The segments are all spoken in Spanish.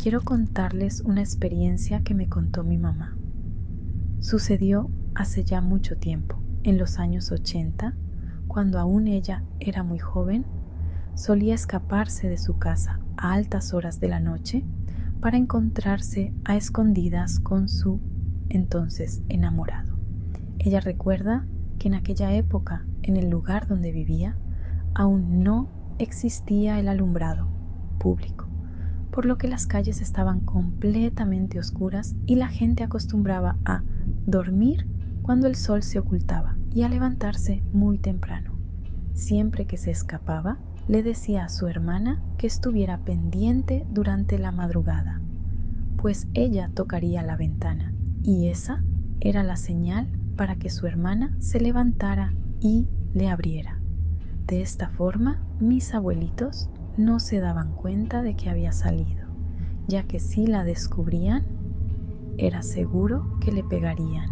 quiero contarles una experiencia que me contó mi mamá. Sucedió hace ya mucho tiempo, en los años 80, cuando aún ella era muy joven. Solía escaparse de su casa a altas horas de la noche para encontrarse a escondidas con su entonces enamorado. Ella recuerda que en aquella época, en el lugar donde vivía, aún no existía el alumbrado público, por lo que las calles estaban completamente oscuras y la gente acostumbraba a dormir cuando el sol se ocultaba y a levantarse muy temprano. Siempre que se escapaba, le decía a su hermana que estuviera pendiente durante la madrugada, pues ella tocaría la ventana y esa era la señal para que su hermana se levantara y le abriera. De esta forma, mis abuelitos no se daban cuenta de que había salido, ya que si la descubrían, era seguro que le pegarían.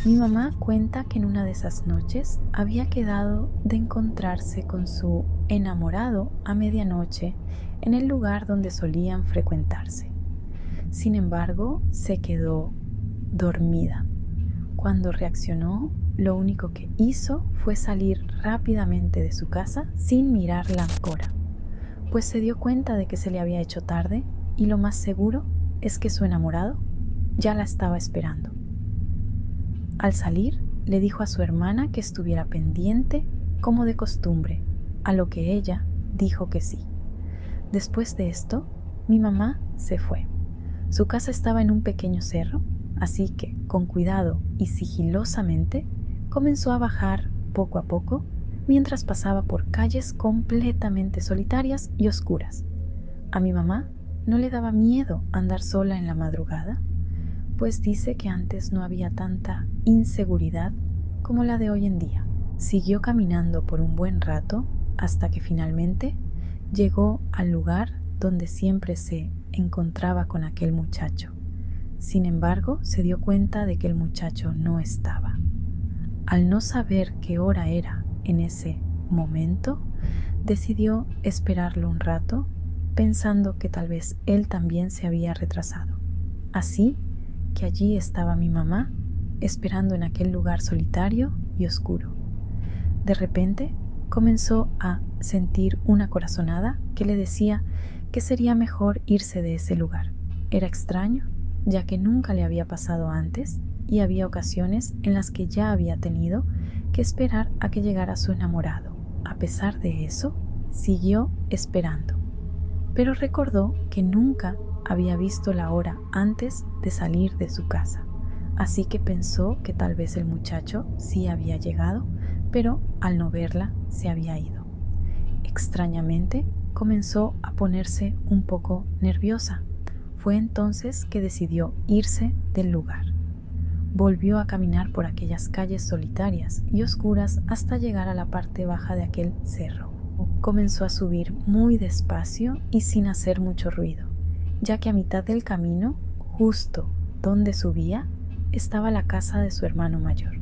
Mi mamá cuenta que en una de esas noches había quedado de encontrarse con su enamorado a medianoche en el lugar donde solían frecuentarse. Sin embargo, se quedó dormida. Cuando reaccionó, lo único que hizo fue salir rápidamente de su casa sin mirar la hora, pues se dio cuenta de que se le había hecho tarde y lo más seguro es que su enamorado ya la estaba esperando. Al salir, le dijo a su hermana que estuviera pendiente como de costumbre, a lo que ella dijo que sí. Después de esto, mi mamá se fue. Su casa estaba en un pequeño cerro, así que, con cuidado y sigilosamente, comenzó a bajar poco a poco mientras pasaba por calles completamente solitarias y oscuras. A mi mamá no le daba miedo andar sola en la madrugada, pues dice que antes no había tanta inseguridad como la de hoy en día. Siguió caminando por un buen rato hasta que finalmente llegó al lugar donde siempre se encontraba con aquel muchacho. Sin embargo, se dio cuenta de que el muchacho no estaba. Al no saber qué hora era en ese momento, decidió esperarlo un rato, pensando que tal vez él también se había retrasado. Así que allí estaba mi mamá, esperando en aquel lugar solitario y oscuro. De repente, comenzó a sentir una corazonada que le decía que sería mejor irse de ese lugar. Era extraño, ya que nunca le había pasado antes y había ocasiones en las que ya había tenido que esperar a que llegara su enamorado. A pesar de eso, siguió esperando, pero recordó que nunca había visto la hora antes de salir de su casa, así que pensó que tal vez el muchacho sí había llegado, pero al no verla se había ido. Extrañamente, comenzó a ponerse un poco nerviosa. Fue entonces que decidió irse del lugar. Volvió a caminar por aquellas calles solitarias y oscuras hasta llegar a la parte baja de aquel cerro. Comenzó a subir muy despacio y sin hacer mucho ruido, ya que a mitad del camino, justo donde subía, estaba la casa de su hermano mayor.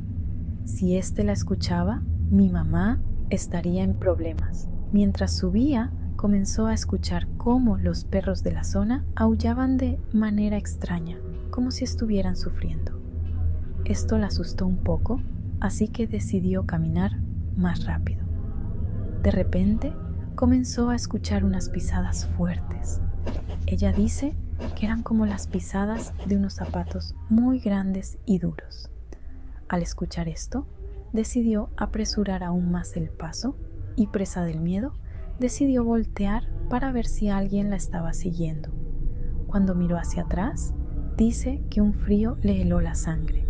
Si éste la escuchaba, mi mamá estaría en problemas. Mientras subía, comenzó a escuchar cómo los perros de la zona aullaban de manera extraña, como si estuvieran sufriendo. Esto la asustó un poco, así que decidió caminar más rápido. De repente, comenzó a escuchar unas pisadas fuertes. Ella dice que eran como las pisadas de unos zapatos muy grandes y duros. Al escuchar esto, decidió apresurar aún más el paso y, presa del miedo, decidió voltear para ver si alguien la estaba siguiendo. Cuando miró hacia atrás, dice que un frío le heló la sangre,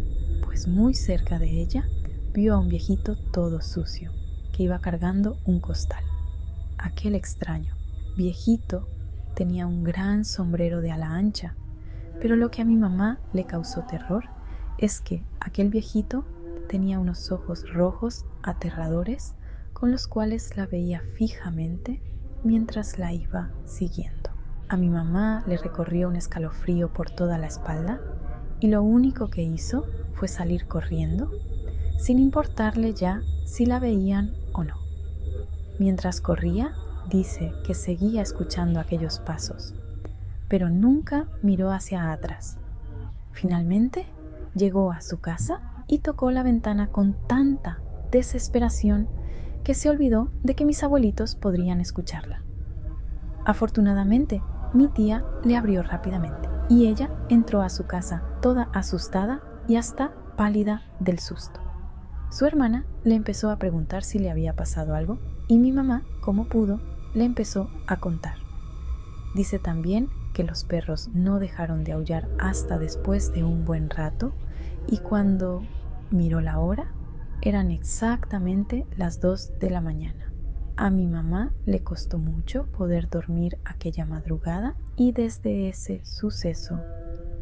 pues muy cerca de ella vio a un viejito todo sucio, que iba cargando un costal. Aquel extraño viejito tenía un gran sombrero de ala ancha, pero lo que a mi mamá le causó terror es que aquel viejito tenía unos ojos rojos aterradores con los cuales la veía fijamente mientras la iba siguiendo. A mi mamá le recorrió un escalofrío por toda la espalda y lo único que hizo fue salir corriendo, sin importarle ya si la veían o no. Mientras corría, dice que seguía escuchando aquellos pasos. pero nunca miró hacia atrás. Finalmente, llegó a su casa y tocó la ventana con tanta desesperación que se olvidó de que mis abuelitos podrían escucharla. Afortunadamente, mi tía le abrió rápidamente y ella entró a su casa toda asustada y hasta pálida del susto. Su hermana le empezó a preguntar si le había pasado algo y mi mamá, como pudo, le empezó a contar. Dice también que los perros no dejaron de aullar hasta después de un buen rato y cuando miró la hora, eran exactamente las 2 de la mañana. A mi mamá le costó mucho poder dormir aquella madrugada y desde ese suceso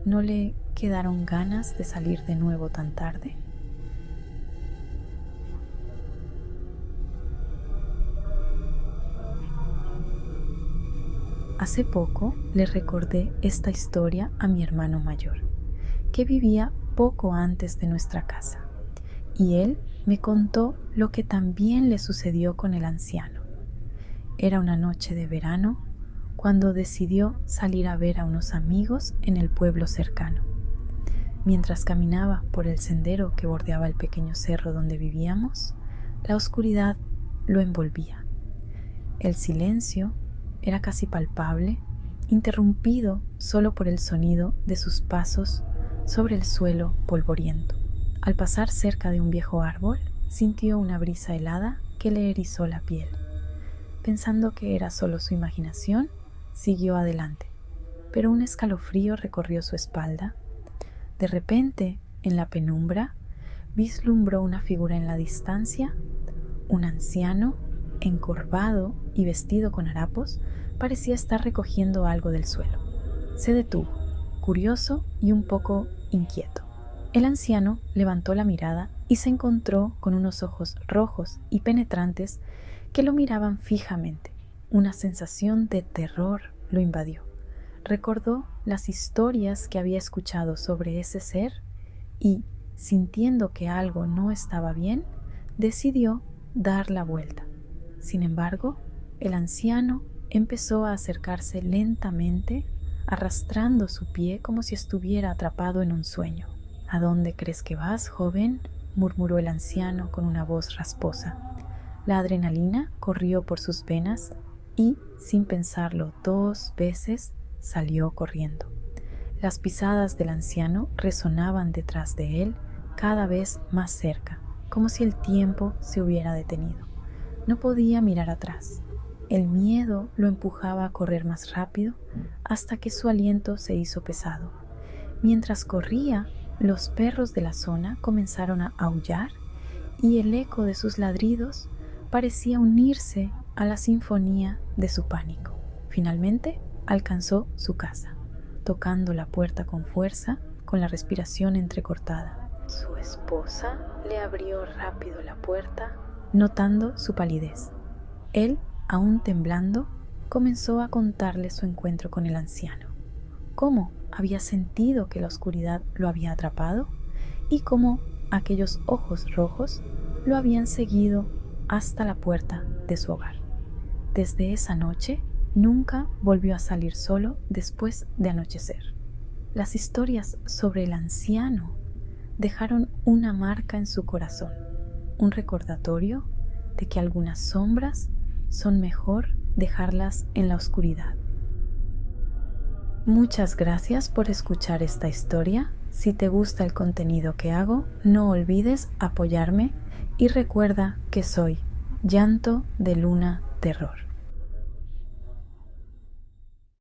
no le quedaron ganas de salir de nuevo tan tarde. Hace poco le recordé esta historia a mi hermano mayor, que vivía poco antes de nuestra casa, y él me contó lo que también le sucedió con el anciano. Era una noche de verano cuando decidió salir a ver a unos amigos en el pueblo cercano. Mientras caminaba por el sendero que bordeaba el pequeño cerro donde vivíamos, la oscuridad lo envolvía. El silencio era casi palpable, interrumpido solo por el sonido de sus pasos sobre el suelo polvoriento. Al pasar cerca de un viejo árbol, sintió una brisa helada que le erizó la piel. Pensando que era solo su imaginación, siguió adelante, pero un escalofrío recorrió su espalda. De repente, en la penumbra, vislumbró una figura en la distancia. Un anciano, encorvado y vestido con harapos, parecía estar recogiendo algo del suelo. Se detuvo, curioso y un poco inquieto. El anciano levantó la mirada y se encontró con unos ojos rojos y penetrantes que lo miraban fijamente. Una sensación de terror lo invadió. Recordó las historias que había escuchado sobre ese ser y, sintiendo que algo no estaba bien, decidió dar la vuelta. Sin embargo, el anciano empezó a acercarse lentamente, arrastrando su pie como si estuviera atrapado en un sueño. «¿A dónde crees que vas, joven?», murmuró el anciano con una voz rasposa. La adrenalina corrió por sus venas y, sin pensarlo 2 veces, salió corriendo. Las pisadas del anciano resonaban detrás de él, cada vez más cerca, como si el tiempo se hubiera detenido. No podía mirar atrás. El miedo lo empujaba a correr más rápido hasta que su aliento se hizo pesado. Mientras corría, los perros de la zona comenzaron a aullar y el eco de sus ladridos parecía unirse a la sinfonía de su pánico. Finalmente alcanzó su casa, tocando la puerta con fuerza, con la respiración entrecortada. Su esposa le abrió rápido la puerta, notando su palidez. Él, aún temblando, comenzó a contarle su encuentro con el anciano, cómo había sentido que la oscuridad lo había atrapado y cómo aquellos ojos rojos lo habían seguido hasta la puerta de su hogar. Desde esa noche, nunca volvió a salir solo después de anochecer. Las historias sobre el anciano dejaron una marca en su corazón, un recordatorio de que algunas sombras son mejor dejarlas en la oscuridad. Muchas gracias por escuchar esta historia. Si te gusta el contenido que hago, no olvides apoyarme y recuerda que soy Llanto de Luna Terror.